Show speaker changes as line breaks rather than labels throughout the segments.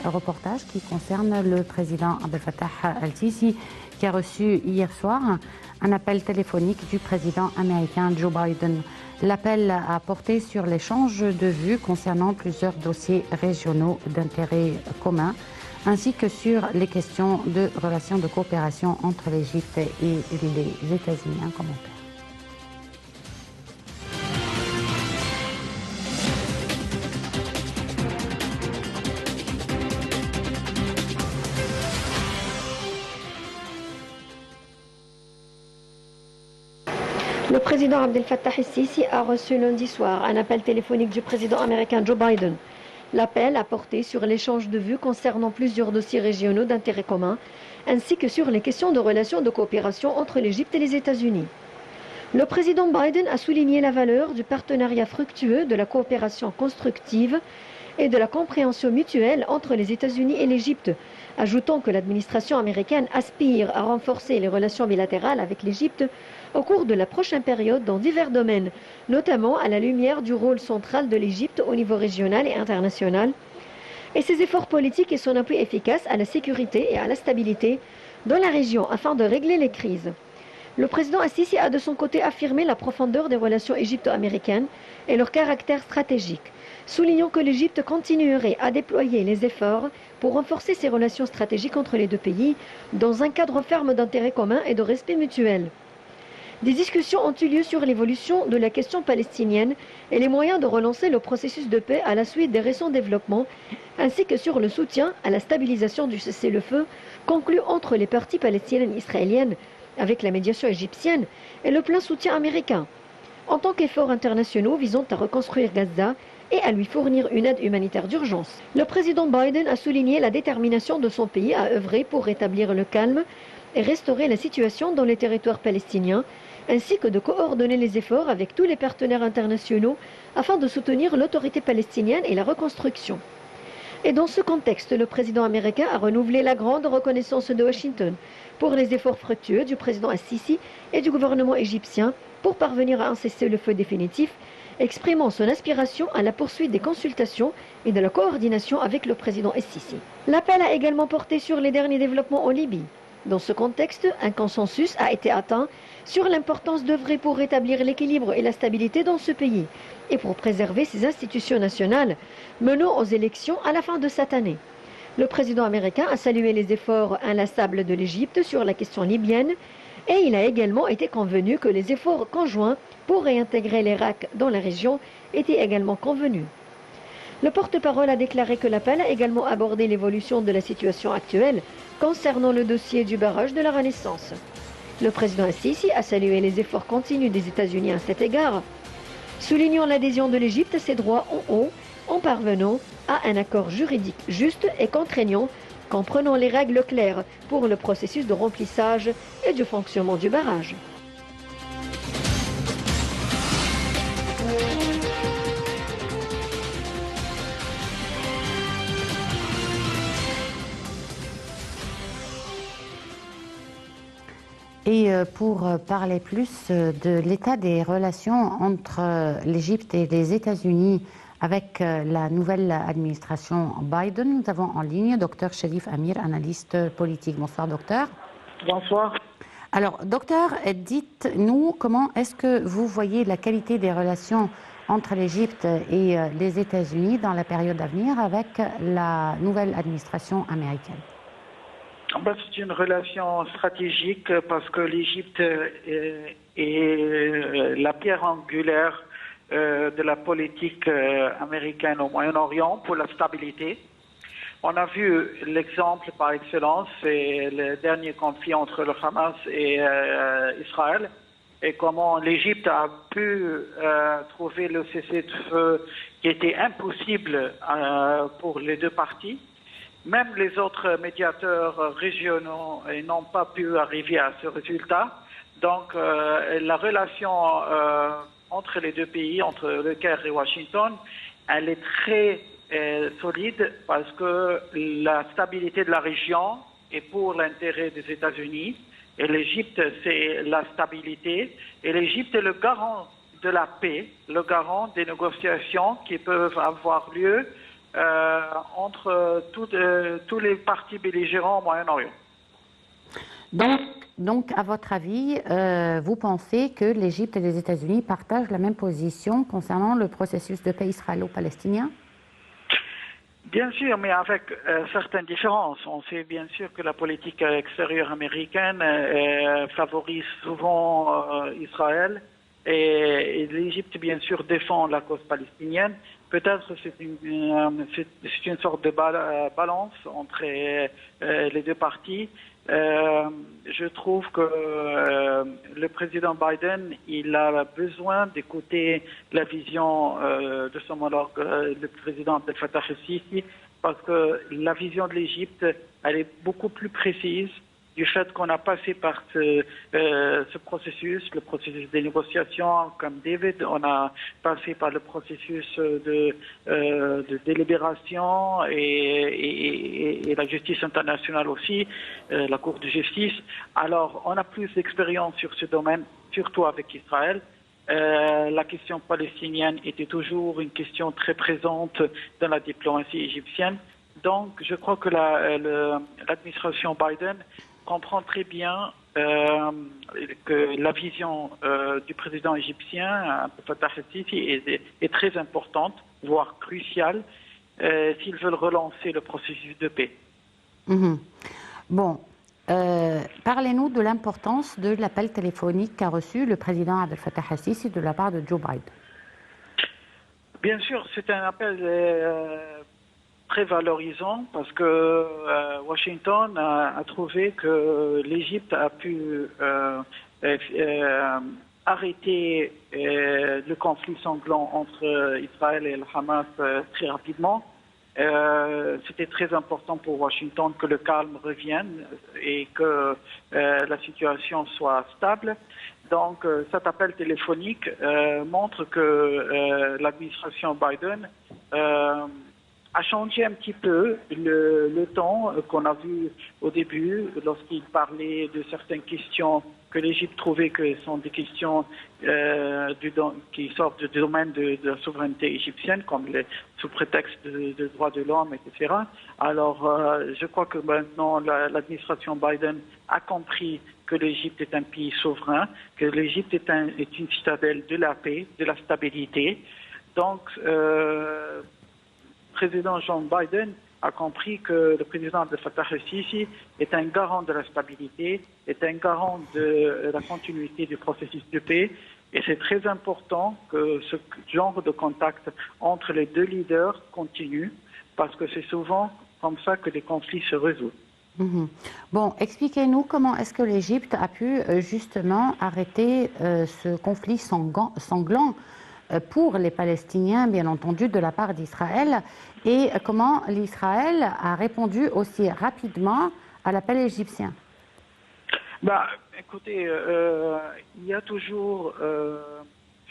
reportage qui concerne le président Abdel Fattah al-Sisi qui a reçu hier soir un appel téléphonique du président américain Joe Biden. L'appel a porté sur l'échange de vues concernant plusieurs dossiers régionaux d'intérêt commun, ainsi que sur les questions de relations de coopération entre l'Égypte et les États-Unis. Un commentaire.
Le président Abdel Fattah el-Sisi a reçu lundi soir un appel téléphonique du président américain Joe Biden. L'appel a porté sur l'échange de vues concernant plusieurs dossiers régionaux d'intérêt commun, ainsi que sur les questions de relations de coopération entre l'Égypte et les États-Unis. Le président Biden a souligné la valeur du partenariat fructueux, de la coopération constructive et de la compréhension mutuelle entre les États-Unis et l'Égypte, ajoutant que l'administration américaine aspire à renforcer les relations bilatérales avec l'Égypte au cours de la prochaine période dans divers domaines, notamment à la lumière du rôle central de l'Égypte au niveau régional et international, et ses efforts politiques et son appui efficace à la sécurité et à la stabilité dans la région afin de régler les crises. Le président al-Sisi a de son côté affirmé la profondeur des relations égypto-américaines et leur caractère stratégique, soulignant que l'Égypte continuerait à déployer les efforts pour renforcer ses relations stratégiques entre les deux pays dans un cadre ferme d'intérêt commun et de respect mutuel. Des discussions ont eu lieu sur l'évolution de la question palestinienne et les moyens de relancer le processus de paix à la suite des récents développements, ainsi que sur le soutien à la stabilisation du cessez-le-feu conclu entre les parties palestiniennes et israéliennes avec la médiation égyptienne et le plein soutien américain, en tant qu'efforts internationaux visant à reconstruire Gaza et à lui fournir une aide humanitaire d'urgence. Le président Biden a souligné la détermination de son pays à œuvrer pour rétablir le calme et restaurer la situation dans les territoires palestiniens, ainsi que de coordonner les efforts avec tous les partenaires internationaux afin de soutenir l'autorité palestinienne et la reconstruction. Et dans ce contexte, le président américain a renouvelé la grande reconnaissance de Washington pour les efforts fructueux du président al-Sisi et du gouvernement égyptien pour parvenir à un cessez-le-feu définitif, exprimant son aspiration à la poursuite des consultations et de la coordination avec le président al-Sisi. L'appel a également porté sur les derniers développements en Libye. Dans ce contexte, un consensus a été atteint sur l'importance d'œuvrer pour rétablir l'équilibre et la stabilité dans ce pays et pour préserver ses institutions nationales, menant aux élections à la fin de cette année. Le président américain a salué les efforts inlassables de l'Égypte sur la question libyenne et il a également été convenu que les efforts conjoints pour réintégrer l'Irak dans la région étaient également convenus. Le porte-parole a déclaré que l'appel a également abordé l'évolution de la situation actuelle concernant le dossier du barrage de la Renaissance. Le président al-Sisi a salué les efforts continus des États-Unis à cet égard, soulignant l'adhésion de l'Égypte à ses droits en haut en parvenant à un accord juridique juste et contraignant comprenant les règles claires pour le processus de remplissage et du fonctionnement du barrage.
Et pour parler plus de l'état des relations entre l'Égypte et les États-Unis avec la nouvelle administration Biden, nous avons en ligne Dr Cherif Amir, analyste politique. Bonsoir docteur.
Bonsoir.
Alors docteur, dites-nous comment est-ce que vous voyez la qualité des relations entre l'Égypte et les États-Unis dans la période à venir avec la nouvelle administration américaine?
C'est une relation stratégique parce que l'Égypte est la pierre angulaire de la politique américaine au Moyen-Orient pour la stabilité. On a vu l'exemple par excellence, c'est le dernier conflit entre le Hamas et Israël et comment l'Égypte a pu trouver le cessez-le-feu qui était impossible pour les deux parties. Même les autres médiateurs régionaux n'ont pas pu arriver à ce résultat. Donc la relation entre les deux pays, entre le Caire et Washington, elle est très solide parce que la stabilité de la région est pour l'intérêt des États-Unis et l'Égypte, c'est la stabilité. Et l'Égypte est le garant de la paix, le garant des négociations qui peuvent avoir lieu entre tous les partis belligérants au Moyen-Orient.
Donc, à votre avis, vous pensez que l'Égypte et les États-Unis partagent la même position concernant le processus de paix israélo-palestinien?
Bien sûr, mais avec certaines différences. On sait bien sûr que la politique extérieure américaine favorise souvent Israël et l'Égypte, bien sûr, défend la cause palestinienne. Peut-être c'est une sorte de balance entre les deux parties. Je trouve que le président Biden, il a besoin d'écouter la vision de son homologue, le président Abdel Fattah el-Sisi, parce que la vision de l'Égypte, elle est beaucoup plus précise du fait qu'on a passé par ce processus, le processus des négociations, comme David, on a passé par le processus de délibération et la justice internationale aussi, la Cour de justice. Alors, on a plus d'expérience sur ce domaine, surtout avec Israël. La question palestinienne était toujours une question très présente dans la diplomatie égyptienne. Donc, je crois que l'administration Biden comprend très bien que la vision du président égyptien, Fattah el-Sisi, est très importante, voire cruciale, s'ils veulent relancer le processus de paix.
Bon, parlez-nous de l'importance de l'appel téléphonique qu'a reçu le président Abdel Fattah el-Sisi de la part de Joe Biden.
Bien sûr, c'est un appel très valorisant parce que Washington a trouvé que l'Égypte a pu arrêter le conflit sanglant entre Israël et le Hamas très rapidement. C'était très important pour Washington que le calme revienne et que la situation soit stable. Donc cet appel téléphonique montre que l'administration Biden a changé un petit peu le ton qu'on a vu au début lorsqu'il parlait de certaines questions que l'Égypte trouvait que sont des questions qui sortent du domaine de la souveraineté égyptienne, comme sous prétexte de droits de l'homme, etc. Alors, je crois que maintenant l'administration Biden a compris que l'Égypte est un pays souverain, que l'Égypte est une citadelle de la paix, de la stabilité. Donc, président Joe Biden a compris que le président Abdel Fattah el-Sisi est un garant de la stabilité, est un garant de la continuité du processus de paix. Et c'est très important que ce genre de contact entre les deux leaders continue, parce que c'est souvent comme ça que les conflits se résolvent.
Bon, expliquez-nous comment est-ce que l'Égypte a pu justement arrêter ce conflit sanglant pour les Palestiniens, bien entendu, de la part d'Israël, et comment l'Israël a répondu aussi rapidement à l'appel égyptien.
Écoutez, il y a toujours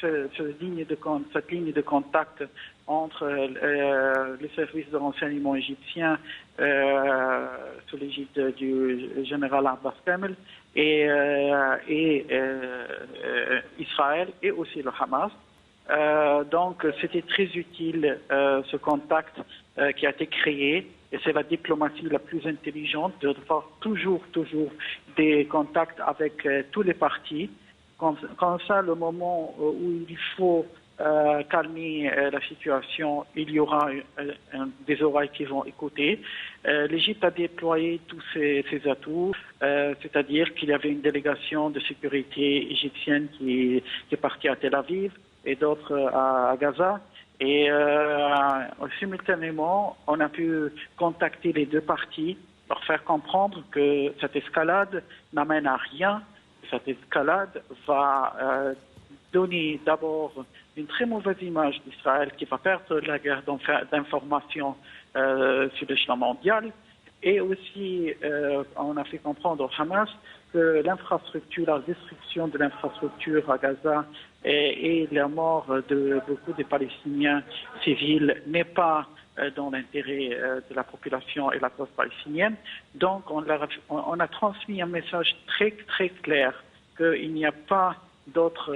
cette ligne de contact entre les services de renseignement égyptiens sous l'égide du général Abbas Kamel et Israël et aussi le Hamas. Donc c'était très utile ce contact qui a été créé, et c'est la diplomatie la plus intelligente de faire toujours des contacts avec tous les partis. Quand ça, le moment où il faut calmer la situation, il y aura des oreilles qui vont écouter. L'Égypte a déployé tous ses atouts, c'est-à-dire qu'il y avait une délégation de sécurité égyptienne qui est partie à Tel Aviv et d'autres à Gaza. Et simultanément, on a pu contacter les deux parties, leur faire comprendre que cette escalade n'amène à rien. Cette escalade va donner d'abord une très mauvaise image d'Israël qui va perdre la guerre d'information sur l'échelon mondial. Et aussi, on a fait comprendre au Hamas que l'infrastructure, la destruction de l'infrastructure à Gaza et la mort de beaucoup de Palestiniens civils n'est pas dans l'intérêt de la population et la cause palestinienne. Donc, on a transmis un message très clair qu'il n'y a pas d'autres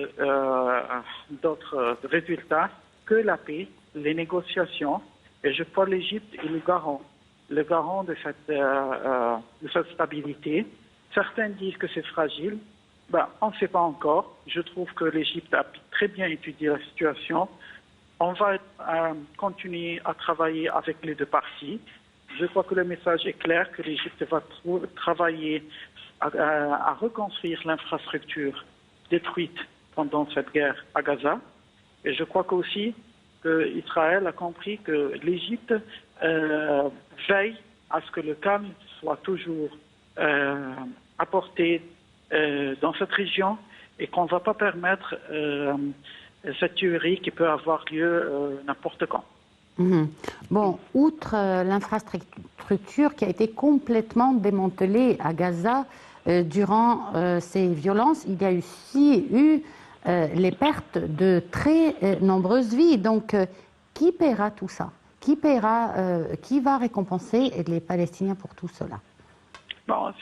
résultats que la paix, les négociations. Et je crois que l'Égypte est le garant de cette stabilité. Certains disent que c'est fragile. Ben, on ne sait pas encore. Je trouve que l'Égypte a très bien étudié la situation. On va continuer à travailler avec les deux parties. Je crois que le message est clair, que l'Égypte va travailler à reconstruire l'infrastructure détruite pendant cette guerre à Gaza. Et je crois qu'aussi qu'Israël a compris que l'Égypte veille à ce que le calme soit toujours apporté dans cette région et qu'on ne va pas permettre cette tuerie qui peut avoir lieu n'importe quand.
Bon, outre l'infrastructure qui a été complètement démantelée à Gaza durant ces violences, il y a aussi eu les pertes de très nombreuses vies. Donc, qui paiera tout ça? Qui va récompenser les Palestiniens pour tout cela?
Bon,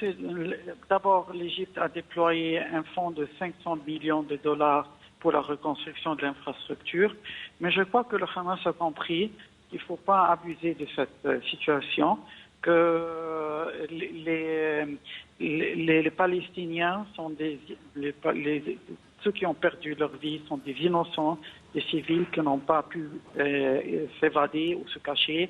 d'abord, l'Égypte a déployé un fonds de 500 millions de dollars pour la reconstruction de l'infrastructure. Mais je crois que le Hamas a compris qu'il ne faut pas abuser de cette situation, que les Palestiniens sont ceux qui ont perdu leur vie sont des innocents, des civils qui n'ont pas pu s'évader ou se cacher.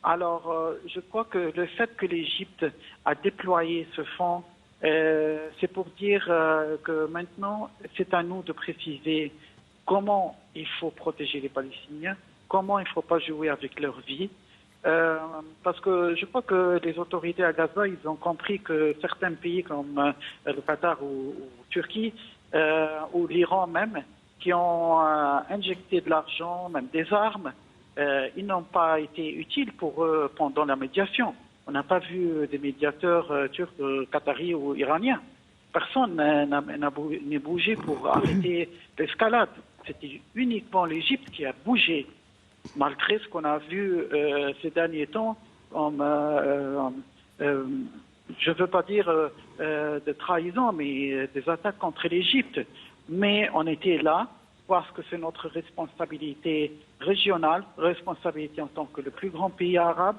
Alors, je crois que le fait que l'Égypte a déployé ce fonds, c'est pour dire que maintenant, c'est à nous de préciser comment il faut protéger les Palestiniens, comment il ne faut pas jouer avec leur vie. Parce que je crois que les autorités à Gaza, ils ont compris que certains pays comme le Qatar ou Turquie, ou l'Iran même, qui ont injecté de l'argent, même des armes, ils n'ont pas été utiles pour eux pendant la médiation. On n'a pas vu des médiateurs turcs, qataris ou iraniens. Personne n'a bougé pour arrêter l'escalade. C'était uniquement l'Égypte qui a bougé, malgré ce qu'on a vu ces derniers temps comme, je ne veux pas dire de trahison, mais des attaques contre l'Égypte. Mais on était là parce que c'est notre responsabilité régionale, responsabilité en tant que le plus grand pays arabe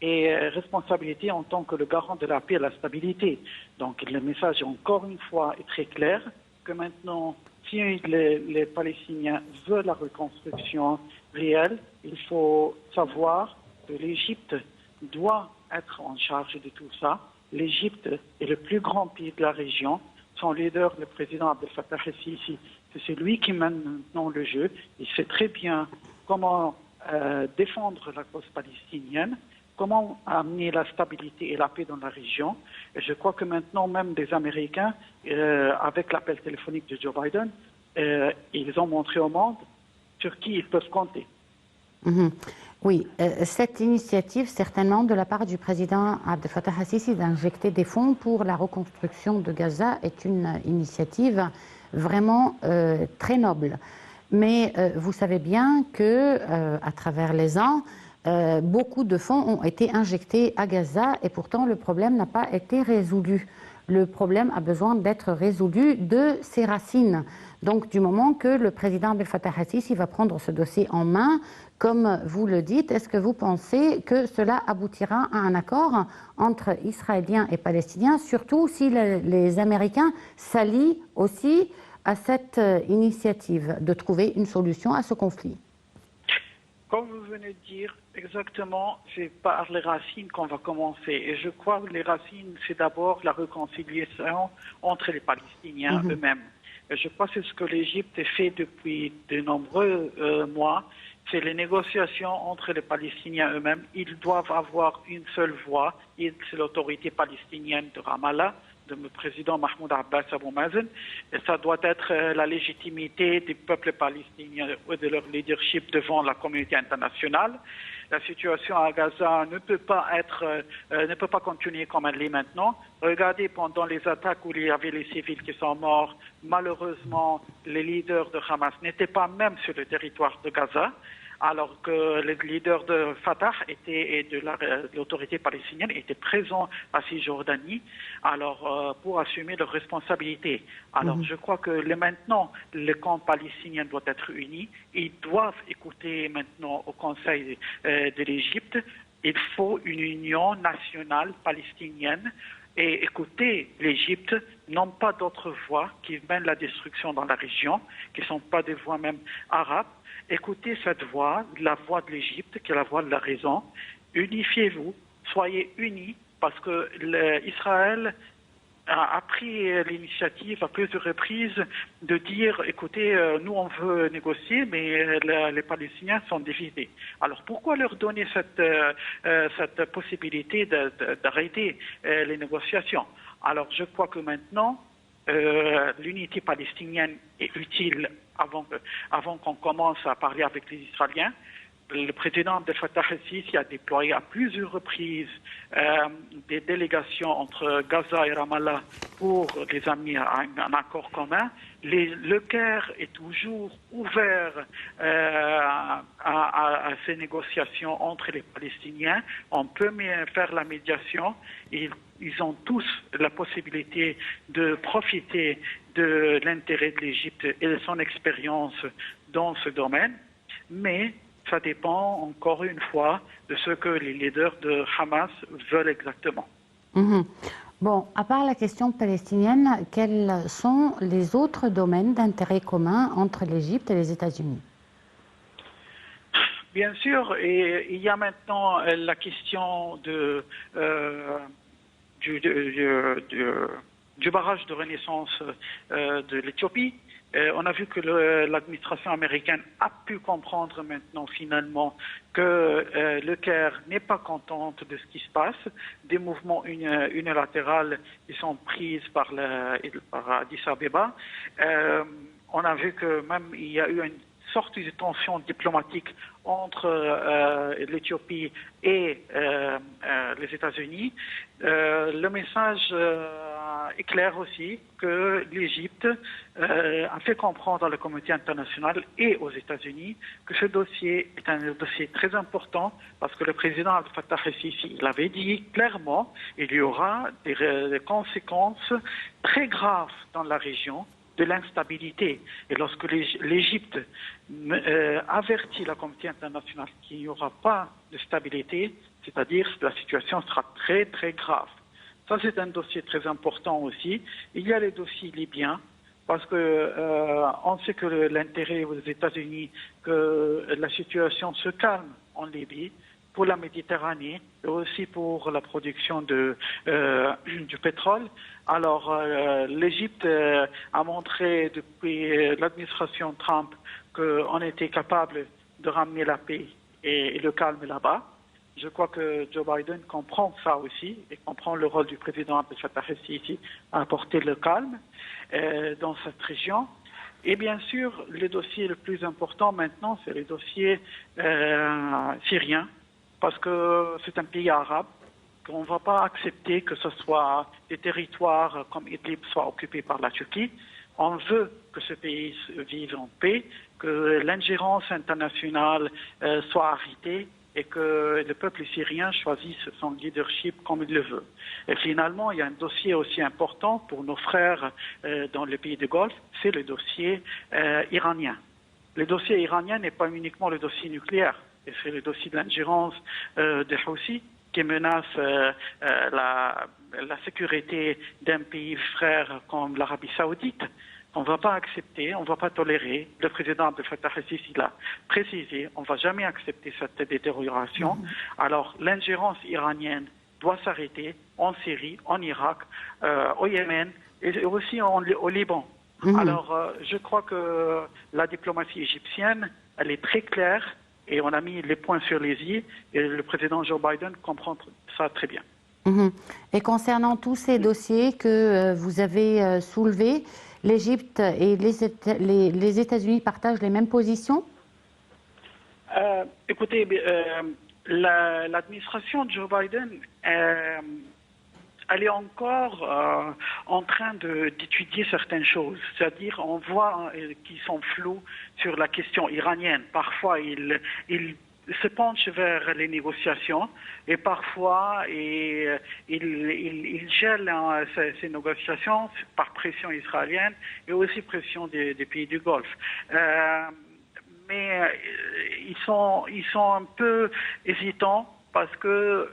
et responsabilité en tant que le garant de la paix et de la stabilité. Donc le message, encore une fois, est très clair, que maintenant, si les Palestiniens veulent la reconstruction réelle, il faut savoir que l'Égypte doit être en charge de tout ça. L'Égypte est le plus grand pays de la région. Son leader, le président Abdel Fattah el-Sisi, c'est lui qui mène maintenant le jeu. Il sait très bien comment défendre la cause palestinienne, comment amener la stabilité et la paix dans la région. Et je crois que maintenant, même les Américains, avec l'appel téléphonique de Joe Biden, ils ont montré au monde sur qui ils peuvent compter.
Oui, cette initiative, certainement, de la part du président Abdel Fattah el-Sisi d'injecter des fonds pour la reconstruction de Gaza est une initiative vraiment très noble. Mais vous savez bien que, à travers les ans, beaucoup de fonds ont été injectés à Gaza et pourtant le problème n'a pas été résolu. Le problème a besoin d'être résolu de ses racines. Donc, du moment que le président Abdel Fattah el-Sisi va prendre ce dossier en main, comme vous le dites, est-ce que vous pensez que cela aboutira à un accord entre Israéliens et Palestiniens, surtout si les Américains s'allient aussi à cette initiative de trouver une solution à ce conflit?
Comme vous venez de dire, exactement, c'est par les racines qu'on va commencer. Et je crois que les racines, c'est d'abord la réconciliation entre les Palestiniens eux-mêmes. Et je crois que c'est ce que l'Égypte fait depuis de nombreux mois. C'est les négociations entre les Palestiniens eux-mêmes. Ils doivent avoir une seule voix. C'est l'autorité palestinienne de Ramallah, de le président Mahmoud Abbas Abou Mazen. Et ça doit être la légitimité du peuple palestinien et de leur leadership devant la communauté internationale. La situation à Gaza ne peut pas continuer comme elle est maintenant. Regardez, pendant les attaques où il y avait les civils qui sont morts, malheureusement, les leaders de Hamas n'étaient pas même sur le territoire de Gaza. alors que les leaders de Fatah et de l'autorité palestinienne étaient présents à Cisjordanie, alors pour assumer leurs responsabilités. Alors je crois que maintenant, le camp palestinien doit être uni. Ils doivent écouter maintenant au Conseil de l'Égypte. Il faut une union nationale palestinienne et écouter l'Égypte, non pas d'autres voix qui mènent la destruction dans la région, qui ne sont pas des voix même arabes. Écoutez cette voix, la voix de l'Égypte, qui est la voix de la raison. Unifiez-vous, soyez unis, parce que Israël a pris l'initiative à plusieurs reprises de dire, écoutez, nous on veut négocier, mais les Palestiniens sont divisés. Alors pourquoi leur donner cette possibilité d'arrêter les négociations? Alors je crois que maintenant, l'unité palestinienne est utile avant qu'on commence à parler avec les Israéliens. Le président Abdel Fattah el-Sisi a déployé à plusieurs reprises des délégations entre Gaza et Ramallah pour les amener à un accord commun. Le Caire est toujours ouvert à ces négociations entre les Palestiniens. On peut faire la médiation. Ils ont tous la possibilité de profiter de l'intérêt de l'Égypte et de son expérience dans ce domaine. Mais ça dépend encore une fois de ce que les leaders de Hamas veulent exactement.
Bon, à part la question palestinienne, quels sont les autres domaines d'intérêt commun entre l'Égypte et les États-Unis?
Bien sûr, et il y a maintenant la question du barrage de renaissance de l'Éthiopie. On a vu que l'administration américaine a pu comprendre maintenant finalement que le Caire n'est pas contente de ce qui se passe. Des mouvements unilatéraux qui sont pris par Addis Abeba. On a vu que même il y a eu une sorte de tension diplomatique entre l'Éthiopie et les États-Unis. Le message est clair aussi que l'Égypte a fait comprendre à la communauté internationale et aux États-Unis que ce dossier est un dossier très important parce que le président Abdel Fattah el-Sisi l'avait dit clairement, il y aura des conséquences très graves dans la région de l'instabilité. Et lorsque l'Égypte avertit la communauté internationale qu'il n'y aura pas de stabilité, c'est-à-dire que la situation sera très très grave. Ça, c'est un dossier très important aussi. Il y a les dossiers libyens, parce que on sait que l'intérêt aux États-Unis que la situation se calme en Libye, pour la Méditerranée et aussi pour la production du pétrole. Alors, l'Égypte a montré depuis l'administration Trump qu'on était capable de ramener la paix et le calme là-bas. Je crois que Joe Biden comprend ça aussi et comprend le rôle du président Abdel Fattah el-Sisi à apporter le calme dans cette région. Et bien sûr, le dossier le plus important maintenant, c'est le dossier syrien, parce que c'est un pays arabe, qu'on ne va pas accepter que ce soit des territoires comme Idlib soient occupés par la Turquie. On veut que ce pays vive en paix, que l'ingérence internationale soit arrêtée et que le peuple syrien choisisse son leadership comme il le veut. Et finalement, il y a un dossier aussi important pour nos frères dans les pays du Golfe, c'est le dossier iranien. Le dossier iranien n'est pas uniquement le dossier nucléaire, c'est le dossier de l'ingérence des Houthis qui menace la sécurité d'un pays frère comme l'Arabie Saoudite. On ne va pas accepter, on ne va pas tolérer. Le président Abdel Fattah el-Sisi l'a précisé, on ne va jamais accepter cette détérioration. Alors l'ingérence iranienne doit s'arrêter en Syrie, en Irak, au Yémen et aussi au Liban. Alors je crois que la diplomatie égyptienne, elle est très claire et on a mis les points sur les i et le président Joe Biden comprend ça très bien.
Et concernant tous ces dossiers que vous avez soulevés, l'Égypte et les États-Unis partagent les mêmes positions?
Écoutez, l'administration de Joe Biden elle est encore en train d'étudier certaines choses. C'est-à-dire, on voit qu'ils sont flous sur la question iranienne. Parfois, ils se penche vers les négociations et parfois il gèle ces négociations par pression israélienne et aussi pression des pays du Golfe. Mais ils sont un peu hésitants parce que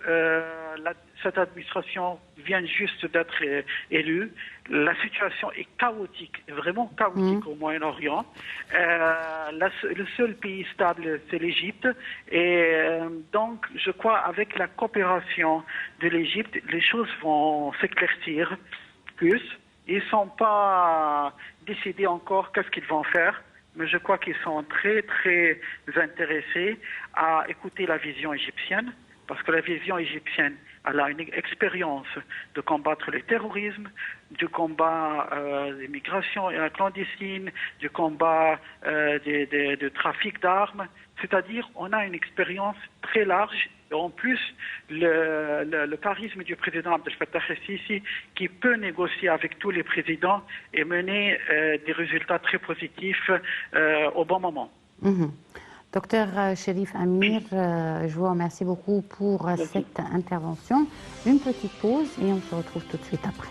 cette administration vient juste d'être élue. La situation est chaotique, vraiment chaotique au Moyen-Orient. Le seul pays stable, c'est l'Égypte. Et donc, je crois, avec la coopération de l'Égypte, les choses vont s'éclaircir plus. Ils ne sont pas décidés encore qu'est-ce qu'ils vont faire. Mais je crois qu'ils sont très, très intéressés à écouter la vision égyptienne, parce que la vision égyptienne, elle a une expérience de combattre le terrorisme, du combat des migrations clandestines, du combat de trafic d'armes. C'est-à-dire, on a une expérience très large. Et en plus, le charisme du président Abdel Fattah el-Sisi qui peut négocier avec tous les présidents et mener des résultats très positifs au bon moment.
Docteur Cherif Amir, je vous remercie beaucoup pour cette intervention. Une petite pause et on se retrouve tout de suite après.